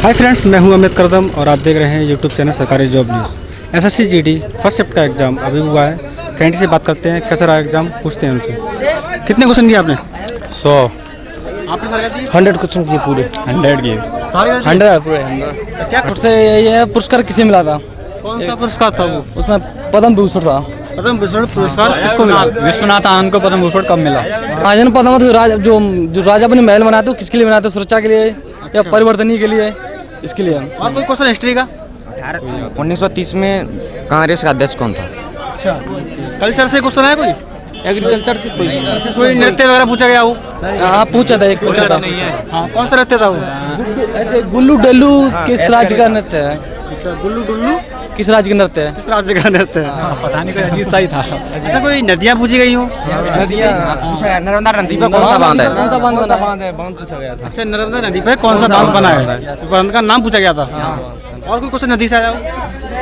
Hi friends, मैं हूं अमित करदम और आप देख रहे हैं यूट्यूब चैनल सरकारी job news. SSC GD first shift का एग्ज़ाम अभी हुआ है। कैंडिडेट से बात करते हैं, कैसा रहा एग्ज़ाम, पूछते हैं उनसे। कितने क्वेश्चन किए आपने? 100 आपने सारे दिए? 100 क्वेश्चन किए पूरे 100 किए सारे 100 पूरे 100। क्या से यही है, पुरस्कार किसे मिला था? कौन सा पुरस्कार था वो? उसमें पद्म भूषण था। पद्म भूषण पुरस्कार किसको मिला? विश्वनाथ आनंद को पद्म भूषण कब मिला? राजन पद्म जो राजा अपने महल बनाते हो किसके लिए बनाते हो? सुरक्षा के लिए या परिवर्तनीय के लिए? इसके लिए। और कोई क्वेश्चन हिस्ट्री का? 1930 में कांग्रेस का अध्यक्ष कौन था? अच्छा, कल्चर से क्वेश्चन है कोई? एग्रीकल्चर से कोई नृत्य वगैरह पूछा गया हो? हाँ पूछा था, एक पूछा था। हाँ, कौन सा नृत्य था वो? ऐसे गुल्लू डल्लू किस राज्य का नृत्य है? अच्छा, गुल्लू डुल्लू किस राज्य का नृत्य है? किस राज्य का नृत्य है? पता नहीं, कोई अजीब सा ही था। अच्छा, कोई नदियाँ पूछी गई हो? पूछा नर्मदा नदी पर कौन सा बांध है? कौन सा बांध बना है? बांध पूछा गया था। अच्छा, नर्मदा नदी पे कौन सा बांध बना है? बांध का नाम पूछा गया था। और कोई क्वेश्चन नदी से आया हो?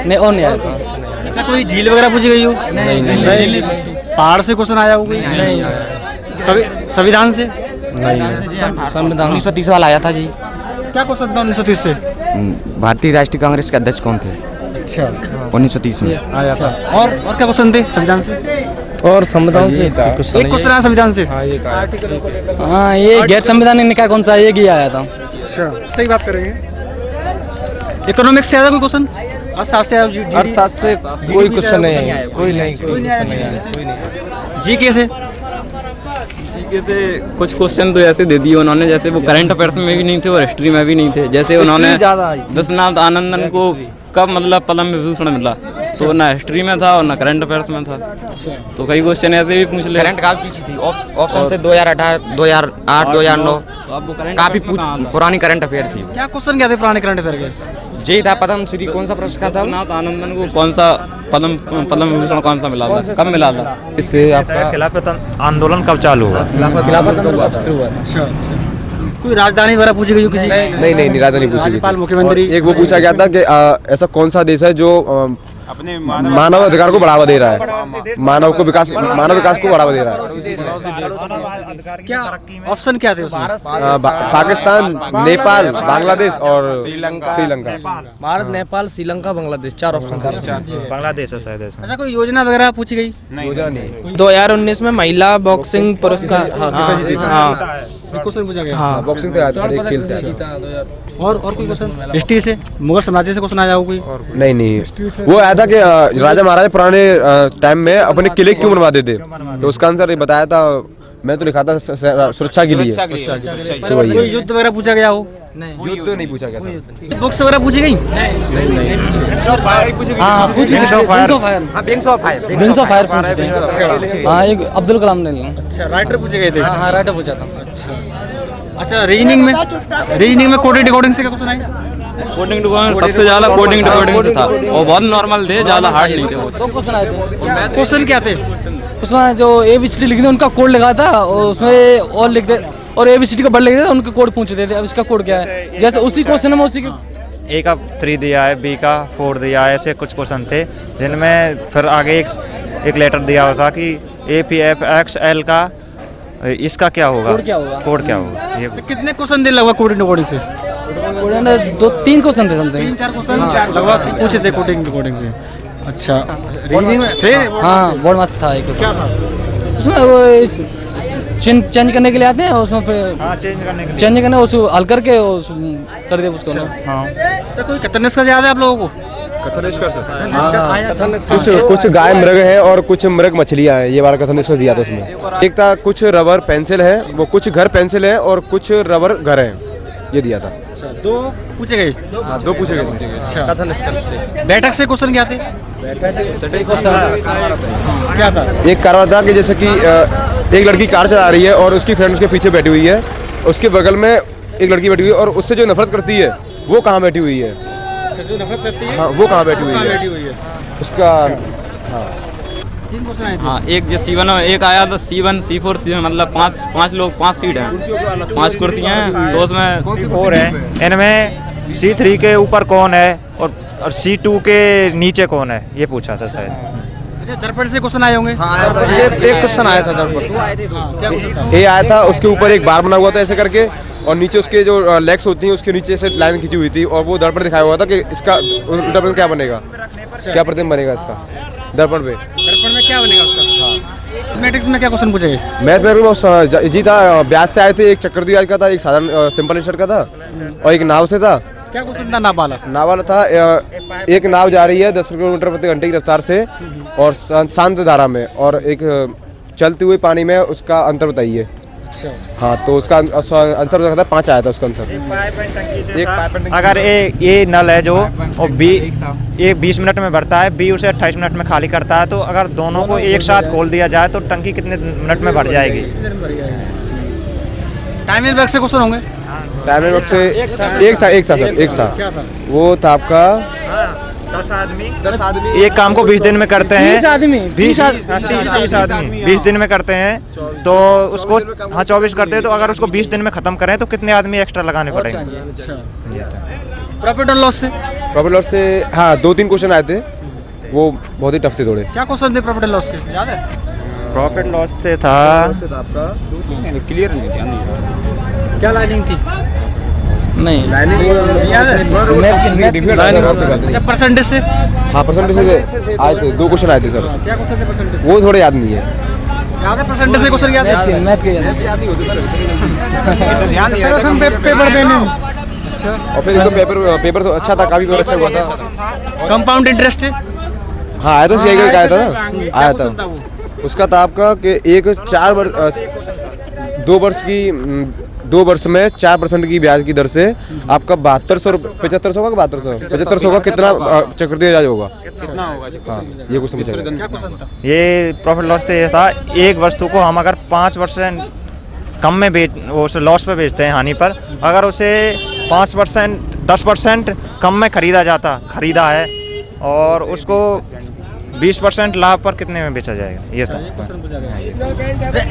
नहीं, और नहीं आया था। अच्छा, कोई झील वगैरह पूछी गई हो? नहीं। पहाड़ से क्वेश्चन आया हो कोई? संविधान से? संविधान 1930 वाला आया था जी। क्या क्वेश्चन था 1930 से? भारतीय राष्ट्रीय कांग्रेस के अध्यक्ष कौन थे? अच्छा, 1930 में आया था। और क्या क्वेश्चन थे संविधान से? और संविधान से एक क्वेश्चन आया संविधान से। हाँ, ये गैर संवैधानिक निकाय कौन सा? एक ही आया था। अच्छा, सही बात करेंगे। इकोनॉमिक्स से आया कोई क्वेश्चन? अर्थशास्त्र से? अर्थशास्त्र से कोई क्वेश्चन नहीं है। कोई नहीं। जीके से? जीके से कुछ क्वेश्चन तो ऐसे दे दिए उन्होंने, जैसे वो करंट अफेयर्स में भी नहीं थे और हिस्ट्री में भी नहीं थे। जैसे उन्होंने विश्वनाथ आनंदन को कब मतलब पद्म विभूषण मिला, तो ना हिस्ट्री में था और ना करंट अफेयर्स में था। तो कई क्वेश्चन ऐसे भी पूछ ले। करंट काफी पीछे थी। ऑप्शन से 2018, 2008, 2009 काफी पुरानी करंट अफेयर थी। क्या क्वेश्चन क्या थे पुराने करंट अफेयर के? जय था पद्म श्री कौन सा पुरस्कार था? विश्वनाथ आनंदन को कौन सा पद्म विभूषण कौन सा मिला था, कब मिला था? इससे आपका खिलाफत आंदोलन कब चालू हुआ? खिलाफत आंदोलन कब शुरू हुआ? अच्छा, कोई राजधानी वगैरह पूछी गई हो किसी? नहीं राजधानी पूछी गई। राज्यपाल, मुख्यमंत्री? एक वो पूछा गया था कि ऐसा कौन सा देश है जो अपने मानव अधिकार को बढ़ावा दे रहा है, मानव विकास को बढ़ावा दे रहा है। क्या ऑप्शन क्या थे उसमें? पाकिस्तान, नेपाल, बांग्लादेश और श्रीलंका। भारत, नेपाल, श्रीलंका, बांग्लादेश, 4 ऑप्शन था। बांग्लादेश है शायद। अच्छा, कोई योजना वगैरह पूछी गई? 2019 में महिला बॉक्सिंग पुरस्कार। क्वेश्चन पूछा गया? हाँ, बॉक्सिंग से आया था, एक खेल से आया था। और कोई क्वेश्चन हिस्ट्री से? मुगल साम्राज्य से क्वेश्चन आया हो कोई? नहीं, वो आया था कि राजा महाराजा पुराने टाइम में अपने किले क्यों बनवाते थे, तो उसका आंसर ये बताया था। मैं तो लिखा था सुरक्षा के लिए। कोई युद्ध वगैरह पूछा गया हो? युद्ध तो नहीं पूछा गया। बुक्स वगैरह पूछी गई? हाँ, विंग्स ऑफ फायर पूछते हैं। हाँ, एक अब्दुल कलाम ने। अच्छा, राइटर पूछे गए थे? हाँ, राइटर पूछा था। अच्छा, रीजनिंग में कोडिंग डिकोडिंग से क्या क्वेश्चन आए? कोडिंग डिकोडिंग सबसे ज्यादा कोडिंग डिकोडिंग से था, वो बहुत नॉर्मल थे, ज्यादा हार्ड नहीं थे वो। तो क्वेश्चन आए थे। क्वेश्चन क्या थे उसमें? जो ABCD लिखने उनका कोड लगा था और उसमें और लिख दे, और ABCD का वर्ड लिख देते, उनके कोड पूछते थे। अब इसका कोड क्या है? जैसे उसी क्वेश्चन में उसी के ए का 3 दिया है, बी का 4 दिया है, ऐसे कुछ क्वेश्चन थे जिनमें फिर आगे एक लेटर दिया हुआ था कि APFXL का इसका क्या होगा, कोड क्या होगा। ये कितने क्वेश्चन थे लगभग कोडिंग डिकोडिंग से? 2-3 क्वेश्चन थे, समथिंग 3-4 क्वेश्चन लगभग पूछे थे कोडिंग डिकोडिंग से। अच्छा, रीजनिंग में थे? हाँ, बोर्ड मस्त था एक। क्या था उसमें? वो चेंज करने के लिए आते हैं, उसमें फिर चेंज करने उसको हल करके कर दे उसको। हाँ। अच्छा, कोई कतरनेस का याद है आप लोगों को? कुछ गाय मृग है और कुछ मृग मछलियां हैं, ये वाला कथन इसको दिया था उसमें। एक था कुछ रबर पेंसिल है, वो कुछ घर पेंसिल है और कुछ रबर घर है, ये दिया था। अच्छा, 2 पूछे गए? हाँ, 2 पूछे गए थे। अच्छा, कथन से बैठक से क्वेश्चन क्या थे? क्या था? एक कारण था कि जैसे कि एक लड़की कार चला रही है और उसकी फ्रेंड उसके पीछे बैठी हुई है, उसके बगल में एक लड़की बैठी हुई है और उससे जो नफरत करती है वो कहाँ बैठी हुई है? अच्छा, जो नफरत करती है? हाँ, वो कहाँ बैठी हुई है? उसका। हाँ, 3 क्वेश्चन आए थे। हाँ, एक जो C1 एक आया था, C1 C4 मतलब 5 लोग 5 सीट हैं, 5 कुर्सियाँ हैं, तो उसमें 4 है। इनमें C3 के ऊपर कौन है और C2 के नीचे कौन है, ये पूछा था शायद। अच्छा, दर्पण से क्वेश्चन आए होंगे? एक क्वेश्चन आया था दर्पण से। क्या क्वेश्चन था? ए आया था, उसके ऊपर एक बार बना हुआ था ऐसे करके, और नीचे उसके जो लेग्स होती हैं उसके नीचे से लाइन खींची हुई थी और वो दर्पण दिखाया हुआ था कि इसका उल्टा प्रतिबिंब क्या बनेगा, क्या प्रतिबिंब बनेगा इसका दर्पण पे। दर्पण में क्या बनेगा उसका? मैथमेटिक्स में क्या क्वेश्चन पूछेंगे? मैथमेटिक्स में जी था, ब्याज से आए थे, एक चक्रव्यूह का था, एक साधारण सिंपल इंस्टेंट का था और एक नाव से था। क्या क्वेश्चन था नाव वाला? नाव वाला था एक नाव जा रही है 10 किलोमीटर प्रति घंटे की रफ्तार से और शांत धारा में, और एक चलते हुए पानी में उसका अंतर बताइए। हाँ, तो उसका आंसर हो सकता है 5 आया था उसका आंसर। अगर ये नल है जो और बी ये 20 मिनट में भरता है, बी उसे 28 मिनट में खाली करता है, तो अगर दोनों को एक साथ खोल दिया जाए तो टंकी कितने मिनट में भर जाएगी? टाइम एंड वर्क से क्वेश्चन होंगे? टाइम एंड वर्क से एक था सर, एक था। वो था आपका 10 आदमी एक काम को 20 दिन में करते हैं। 20 आदमी 30 आदमी 20 दिन में करते हैं, तो उसको 24 करते हैं, तो अगर उसको 20 दिन में खत्म करें तो कितने आदमी एक्स्ट्रा लगाने पड़ेंगे? प्रॉफिट और लॉस से? प्रॉफिट लॉस से हाँ 2-3 क्वेश्चन आए थे, वो बहुत ही टफ थे थोड़े। क्या क्वेश्चन थे प्रॉफिट और लॉस के, याद है? प्रॉफिट लॉस से था क्लियर नहीं, क्या लाइनिंग थी? नहीं याद है? अच्छा परसेंटेज से? हाँ परसेंटेज से आए थे, 2 क्वेश्चन आए थे सर, क्या क्वेश्चन थे परसेंटेज? वो थोड़े याद नहीं है। याद है परसेंटेज से क्वेश्चन? याद है? मैथ के पेपर देने। और फिर तो पेपर तो अच्छा था, काफी अच्छा हुआ था। Compound interest? हाँ आया था, सीआई का आया था ना, आया था। उसका था आपका कि 2 वर्ष में 4% की ब्याज की दर से आपका 7500 होगा, 7500 होगा, कितना चक्रवृद्धि ब्याज होगा? कितना होगा? हाँ ये क्वेश्चन था। ये प्रॉफिट लॉस से था, एक वस्तु को हम अगर 5% कम में उसे लॉस पे बेचते हैं, हानि पर, अगर उसे 5% 10% कम में खरीदा है और उसको 20% लाभ पर कितने में बेचा जाएगा? ये था।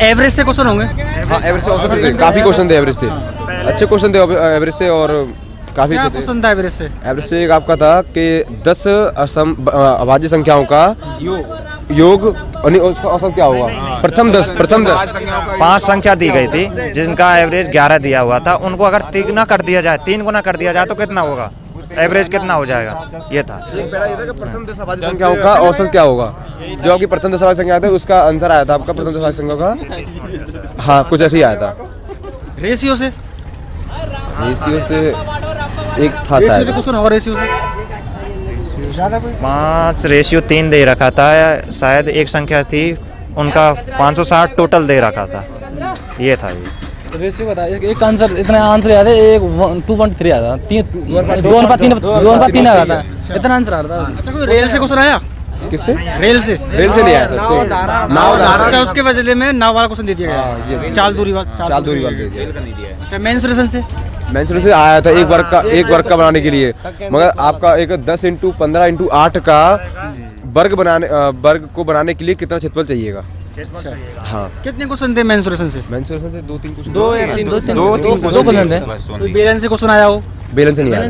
एवरेज से क्वेश्चन होंगे? हाँ एवरेज से काफी क्वेश्चन थे, एवरेज से अच्छे क्वेश्चन थे एवरेज से, और काफी अच्छे थे। क्वेश्चन था एवरेज से? एवरेज से एक आपका था कि 10 अभाज्य संख्याओं का योग और उसका औसत क्या होगा? प्रथम 10 5 संख्या दी गई थी जिनका एवरेज 11 दिया हुआ था, उनको अगर 3 गुना कर दिया जाए तो कितना होगा? एवरेज कितना हो जाएगा? ये था। प्रथम 10 अभाज्य संख्याओं का औसत क्या होगा? जो आपकी प्रथम 10 अभाज्य संख्या थे उसका आंसर आया था आपका प्रथम 10 अभाज्य संख्या का, हाँ कुछ ऐसे ही आया था। रेशियो से? रेशियो से एक था शायद क्वेश्चन और रेशियो से 5 रेशियो 3 दे रखा था शायद, एक संख्या थी उनका 560 टोटल दे रखा था, ये था। ये रेशियो का था, एक आंसर इतना आंसर याद है, एक 2.3 आया था, 2:3 आया था, इतना आंसर आ रहा था। अच्छा कोई रेल से क्वेश्चन आया? किससे? रेल से नहीं आया सर, नाव धारा। अच्छा उसके बदले में नाव वाला क्वेश्चन दे दिया गया, चाल दूरी वाला दे दिया। अच्छा मेंसुरेशन से? मेंसुरेशन से आया था एक वर्ग का बनाने के लिए, मगर आपका एक 10 × 15 × 8 का वर्ग को बनाने के लिए कितना क्षेत्रफल चाहिएगा? हाँ कितने क्वेश्चन थे मेंसुरेशन से? मेंसुरेशन से 2-3 क्वेश्चन, 2 क्वेश्चन थे। कोई बैलेंस से क्वेश्चन आया हो? बैलेंस नहीं आया,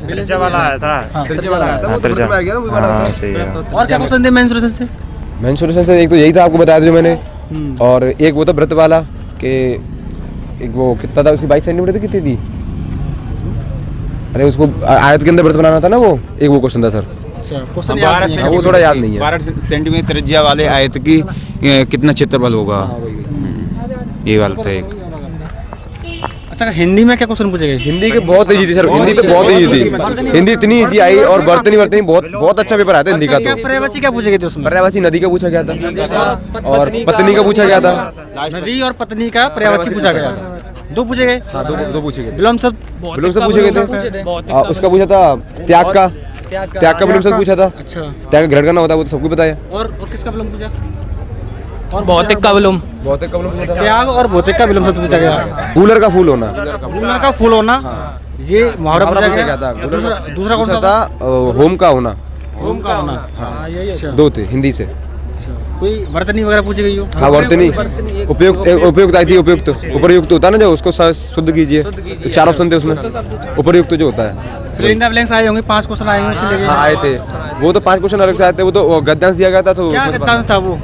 त्रिज्या वाला आया था। त्रिज्या वाला आया था, वो तो त्रिज्या। आ गया ना, वो हाँ, सही है। और क्या क्वेश्चन थे मेंसुरेशन से? मेंसुरेशन से एक तो यही था आपको बताया था जो मैंने, और एक वो था वृत्त वाला कि एक वो कितना था, उसकी 22 सेंटीमीटर थी, कितनी थी? अरे उसको आयत के अंदर वृत्त बनाना था ना, वो एक वो क्वेश्चन था सर। क्वेश्चन वो थोड़ा याद नहीं है। 12 सेंटीमीटर त्रिज्या वाले आयत की कितना क्षेत्रफल होगा? ये वाला था एक। अच्छा हिंदी में क्या क्वेश्चन पूछेगा? हिंदी के बहुत इजी थी सर, हिंदी तो बहुत इजी थी, हिंदी इतनी इजी आई, और बर्तनी बहुत अच्छा पेपर आया था हिंदी का। तो पर्यायवाची क्या पूछे गए थे उसमें? पर्यायवाची नदी का पूछा गया था और पत्नी का पूछा गया था। नदी और पत्नी का पर्यायवाची पूछा गया, 2 पूछे गए। हाँ 2 पूछे गए। विलोम शब्द पूछे गए थे, उसका पूछा था त्याग का विलोम शब्द पूछा था। अच्छा त्याग का ग्रहण करना होता है, वो तो सबको बताया। और किसका विलोम पूछा? और भौतिक का विलोम पूछा था। त्याग और भौतिक का विलोम शब्द पूछा गया। कूलर का फूल होना, कूलर का फूल होना, ये मुहावरा पूछा गया था। दूसरा कौन सा था? होम का होना, होम का होना। हाँ यही 2 थे हिंदी से। कोई वर्तनी वगैरह पूछी गई हो? हाँ वर्तनी, उपयुक्त आई थी, उपयुक्त होता है ना जो, उसको शुद्ध कीजिए, तो 4 ऑप्शन थे उसमें, उपयुक्त जो होता है। फिल इन द ब्लैंक्स आए होंगे, 5 क्वेश्चन आए होंगे उससे लेके। हाँ आए थे, वो तो 5 क्वेश्चन अलग से आए थे, वो तो गद्यांश दिया गया था। तो क्या गद्यांश था वो?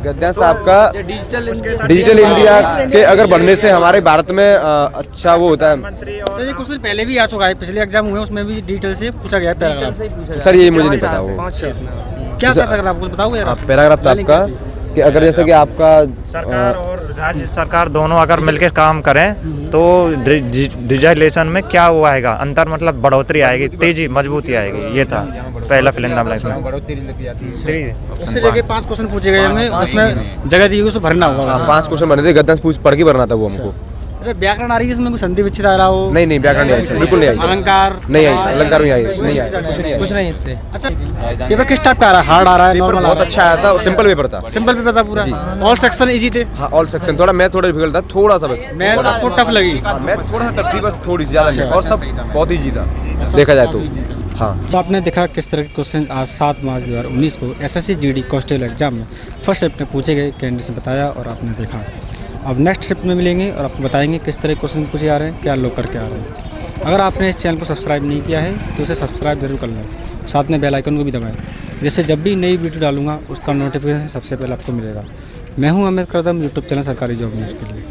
गद्दान साहब का डिजिटल इंडिया के अगर बनने से हमारे भारत में अच्छा वो होता है। सर ये क्वेश्चन पहले भी आ चुका है, पिछले एग्जाम हुए उसमें भी डिटेल से पूछा गया है पैराग्राफ। सर ये मुझे नहीं पता वो 5-6 क्या था पैराग्राफ, कुछ बताओ यार। पैराग्राफ था आपका कि अगर जैसे कि आपका सरकार और राज्य सरकार दोनों अगर मिलकर काम करें तो डिजिटलाइजेशन में क्या वो आएगा अंतर, मतलब बढ़ोतरी आएगी, तेजी मजबूती आएगी। ये था पहला फिलिंदाम इसमें। उससे लेके 5 क्वेश्चन पूछे गए हमें, उसमें जगह दी उसको भरना होगा। 5 क्वेश्चन बने थे, गद्दान पूछ पढ़ के भरना था वो हमको। अच्छा व्याकरण आ रही है इसमें, कुछ संधि विच्छेद आ रहा हो? नहीं व्याकरण नहीं आई सर, बिल्कुल नहीं आई। अलंकार नहीं आई, अलंकार नहीं आई। कुछ नहीं इससे। अच्छा पेपर किस टाइप का आ रहा है, हार्ड आ रहा है, नॉर्मल? बहुत अच्छा आया था, सिंपल पेपर था। सिंपल पेपर था पूरा, ऑल सेक्शन इजी थे? हाँ ऑल सेक्शन, थोड़ा मैथ थोड़ा डिफिकल्ट था, थोड़ा सा बस। मैथ आपको टफ लगी? मैथ थोड़ा सा टफ थी बस, थोड़ी सी, ज़्यादा नहीं, और सब बहुत ईजी था देखा जाए तो। हाँ तो आपने देखा किस तरह के क्वेश्चन आज 7 मार्च 2019 को SSC GD कांस्टेबल एग्जाम में फर्स्ट शिफ्ट में पूछे गए, कैंडिडेट ने बताया और आपने देखा। अब नेक्स्ट शिफ्ट में मिलेंगे और आपको बताएंगे किस तरह के क्वेश्चन पूछे आ रहे हैं, क्या लोग करके आ रहे हैं। अगर आपने इस चैनल को सब्सक्राइब नहीं किया है तो उसे सब्सक्राइब जरूर कर लें, साथ में बेल आइकन को भी दबाएं, जिससे जब भी नई वीडियो डालूंगा उसका नोटिफिकेशन सबसे पहले आपको मिलेगा। मैं हूं अमित करदम, यूट्यूब चैनल सरकारी जॉब न्यूज़ के लिए।